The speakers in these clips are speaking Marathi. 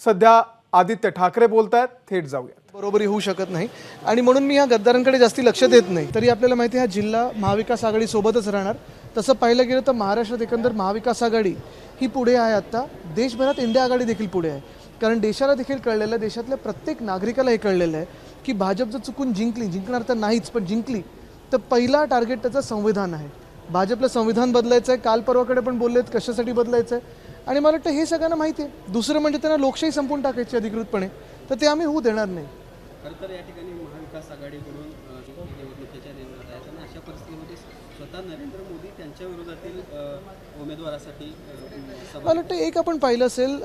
सध्या आदित्य ठाकरे बोलतायत, थेट जाऊयात। बरोबरी होऊ शकत नाही आणि म्हणून मी या गद्दारांकडे जास्ती लक्ष देत नाही। तरी आपल्याला माहिती आहे हा जिल्हा महाविकास आघाडी सोबतच राहणार। तसं पाहिलं गेलं तर महाराष्ट्रात एकंदर महाविकास आघाडी ही पुढे आहे। आता देशभरात इंडिया आघाडी देखील पुढे आहे, कारण देशाला देखील कळलेलं आहे, देशातल्या प्रत्येक नागरिकाला हे कळलेलं आहे की भाजप जर चुकून जिंकणार तर नाहीच, पण जिंकली तर पहिला टार्गेट त्याचं संविधान आहे। भाजपला संविधान बदलायचं आहे, काल परवाकडे पण बोललेत कशासाठी बदलायचं आहे आणि मला वाटतं हे सगळ्यांना माहिती आहे। दुसरं म्हणजे त्यांना लोकशाही संपून टाकायची अधिकृतपणे, तर ते आम्ही होऊ देणार नाही। खरं तर या ठिकाणी महाविकास आघाडीकडून निवडणुकीच्या रिंगणात आहेत आणि अशा परिस्थितीमध्ये स्वतः नरेंद्र मोदी त्यांच्या विरोधातील उमेदवारासाठी मला वाटतं एक आपण पाहिलं असेल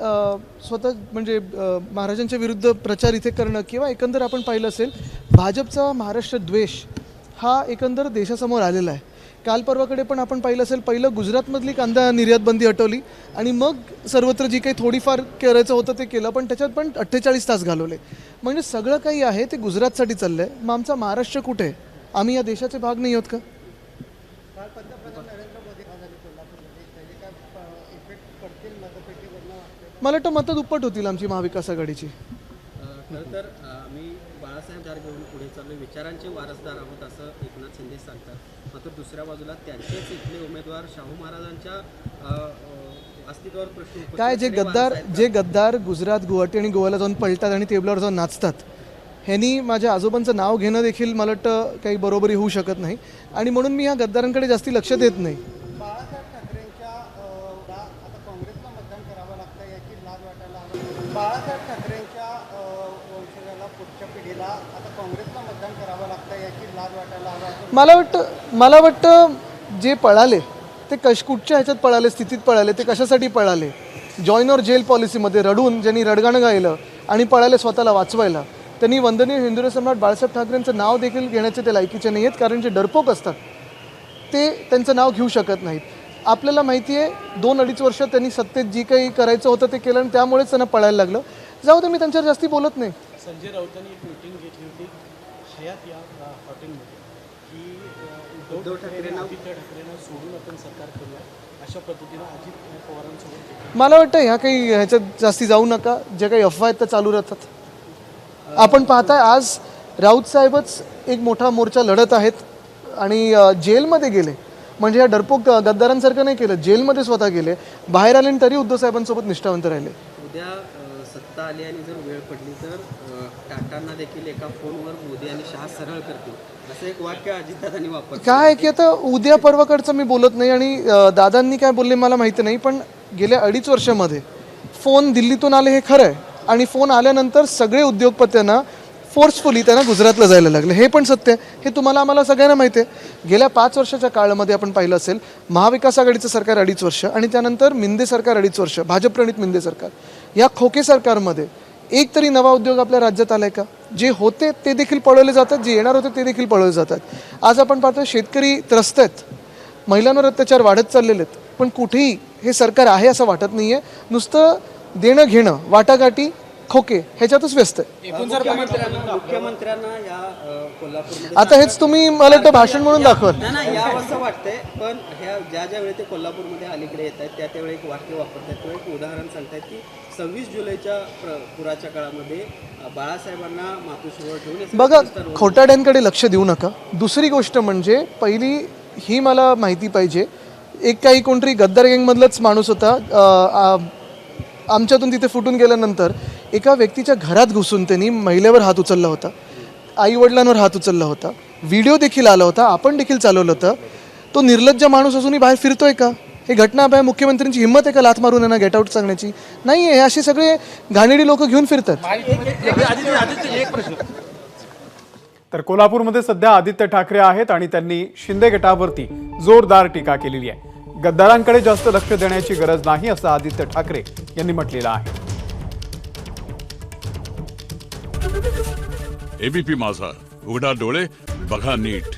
स्वतः म्हणजे महाराजांच्या विरुद्ध प्रचार इथे करणं किंवा एकंदर आपण पाहिलं असेल भाजपचा महाराष्ट्र द्वेष हा एकंदर देशासमोर आलेला आहे। काल परवाकडे पण आपण पाहिलं असेल, पहिलं गुजरातमधली कांदा निर्यात बंदी हटवली आणि मग सर्वत्र जी काही थोडीफार करायचं होतं ते केलं, पण त्याच्यात पण 48 तास घालवले। म्हणजे सगळं काही आहे ते गुजरातसाठी चाललं आहे। मग आमचा महाराष्ट्र कुठे आहे? आम्ही या देशाचे भाग नाही आहोत का? मला वाटतं मतं दुप्पट होतील आमची महाविकास आघाडीची। खरं तर आम्ही बाळासाहेब घेऊन पुढे चाललो, विचारांचे वारसदार आहोत असं एकनाथ शिंदे सांगतात। मात्र दुसऱ्या बाजूला त्यांचेच इथले उमेदवार शाहू महाराजांच्या अस्तित्वावर प्रश्न काय जे गद्दार गुजरात गुवाहाटी आणि गोव्याला जाऊन पळतात आणि टेबलावर जाऊन नाचतात, ह्यांनी माझ्या आजोबांचं नाव घेणं देखील मला वाटतं काही बरोबरी होऊ शकत नाही आणि म्हणून मी ह्या गद्दारांकडे जास्ती लक्ष देत नाही। बाळासाहेब ठाकरेंच्या आता काँग्रेसला मतदान करावं लागतं याची लाज वाटायला हवी। बाळासाहेब ठाकरेंच्या वंशजाला पुढच्या पिढीला आता काँग्रेसला मतदान करावं लागतं याची लाज वाटायला हवी। मला वाटतं जे पळाले ते कुठच्या ह्याच्यात पळाले, स्थितीत पळाले, ते कशासाठी पळाले? जॉईन ऑर जेल पॉलिसीमध्ये रडून ज्यांनी रडगाणं गायलं आणि पळाले स्वतःला वाचवायला, त्यांनी वंदनीय हिंदू सम्राट बाळासाहेब ठाकरेंचं नाव देखील घेण्याचे ते लायकीचे नाही आहेत, कारण जे डरपोक असतात ते त्यांचं नाव घेऊ शकत नाहीत। आपल्याला माहिती आहे 2-2.5 वर्ष त्यांनी सत्तेत जी काही करायचं होतं ते केलं आणि त्यामुळेच त्यांना पळायला लागलं। जाऊ दे, मी त्यांच्यावर जास्ती बोलत नाही। संजय राऊतांनी एक मीटिंग घेतली होती हयात या हॉटेलमध्ये की उद्धव ठाकरेंना सोडून आपण सरकार करूया अशा पद्धतीनं अजित पवारांसोबत। मला वाटतं ह्याच्यात जास्ती जाऊ नका। जे काही अफवा आहेत त्या चालू राहतात। आपण पाहताय आज राऊत साहेबच एक मोठा मोर्चा लढत आहेत आणि जेलमध्ये गेले, म्हणजे या डरपोक गद्दारांसारखं नाही केलं, जेलमध्ये स्वतः गेले, बाहेर आले तरी उद्धव साहेबांसोबत निष्ठावंत राहिले। उद्या सत्ता आली आणि जर वेळ पडली तर टाटांना देखील एका फोनवर मोदी आणि शहा सरळ करतील असं एक वाक्य अजितदादांनी वापरलं। काय की आता उद्या परवाकडचं मी बोलत नाही आणि दादांनी काय बोलले मला माहिती नाही, पण गेल्या 2.5 वर्षामध्ये फोन दिल्लीतून आले हे खरं आहे आणि फोन आल्यानंतर सगळे उद्योगपत्यांना फोर्सफुली त्यांना गुजरातला जायला लागले, हे पण सत्य आहे। हे तुम्हाला आम्हाला सगळ्यांना माहिती आहे। गेल्या 5 वर्षाच्या काळामध्ये आपण पाहिलं असेल महाविकास आघाडीचं सरकार 2.5 वर्ष आणि त्यानंतर मिंदे सरकार 2.5 वर्ष, भाजप प्रणित मिंदे सरकार, या खोके सरकारमध्ये एक तरी नवा उद्योग आपल्या राज्यात आलाय का? जे होते ते देखील पळवले जातात, जे येणार होते ते देखील पळवले जातात। आज आपण पाहतो शेतकरी त्रस्त आहेत, महिलांवर अत्याचार वाढत चाललेले आहेत, पण कुठेही हे सरकार आहे असं वाटत नाही आहे। नुसतं देणं घेणं, वाटाघाटी, खोके ह्याच्यातच व्यस्त आहे। मुख्यमंत्र्यांना या कोल्हापूरमध्ये आता हेच तुम्ही मला वाटतं भाषण म्हणून दाखवाल। नाही या असं वाटतंय, पण ह्या ज्या वेळी ते कोल्हापूरमध्ये अलीकडे येत आहेत त्यावेळी एक वाक्य वापरतात, तो एक उदाहरण सांगतायत की 26 जुलैच्या पुराच्या काळामध्ये बाळासाहेबांना मातोश्रीवर ठेवून बघा, खोटाड्यांकडे लक्ष देऊ नका। दुसरी गोष्ट म्हणजे पहिली ही मला माहिती पाहिजे, एक काही कोणतरी गद्दार गँगमधलाच माणूस होता, आमच्यातून तिथे फुटून गेल्यानंतर एका व्यक्तीच्या घरात घुसून त्यांनी महिलेवर हात उचलला होता, आईवडिलांवर हात उचलला होता, व्हिडिओ देखील आला होता, आपण देखील चालवलं होतं। तो निर्लज्ज माणूस अजूनही बाहेर फिरतोय का? हे घटना बाहेर मुख्यमंत्र्यांची हिंमत आहे का लाथ मारून यांना गेट आउट सांगण्याची? नाही आहे, हे असे सगळे घाणेरडी लोक घेऊन फिरतात। तर कोल्हापूरमध्ये सध्या आदित्य ठाकरे आहेत आणि त्यांनी शिंदे गटावरती जोरदार टीका केलेली आहे। गद्दारांकडे जास्त लक्ष देण्याची गरज नाही असं आदित्य ठाकरे यांनी म्हटलेलं आहे। एबीपी माझा, उघडा डोळे बघा नीट।